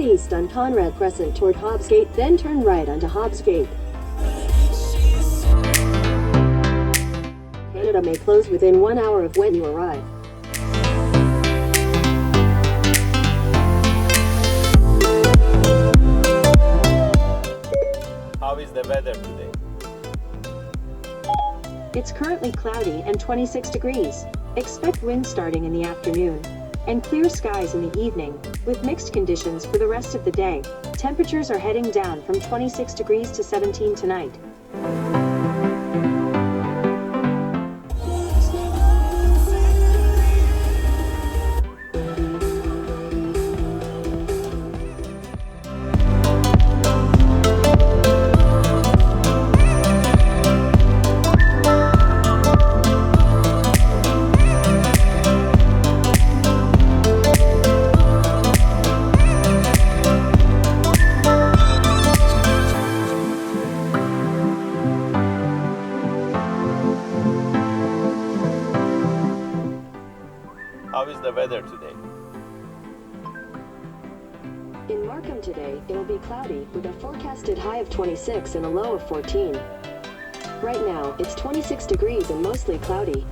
east on Conrad Crescent toward Hobbs Gate, then turn right onto Hobbs Gate. Canada may close within 1 hour of when you arrive. How is the weather today? It's currently cloudy and 26 degrees. Expect wind starting in the afternoon. And clear skies in the evening, with mixed conditions for the rest of the day. Temperatures are heading down from 26 degrees to 17 tonight. How is the weather today? In Markham today, it'll be cloudy, with a forecasted high of 26 and a low of 14. Right now, it's 26 degrees and mostly cloudy.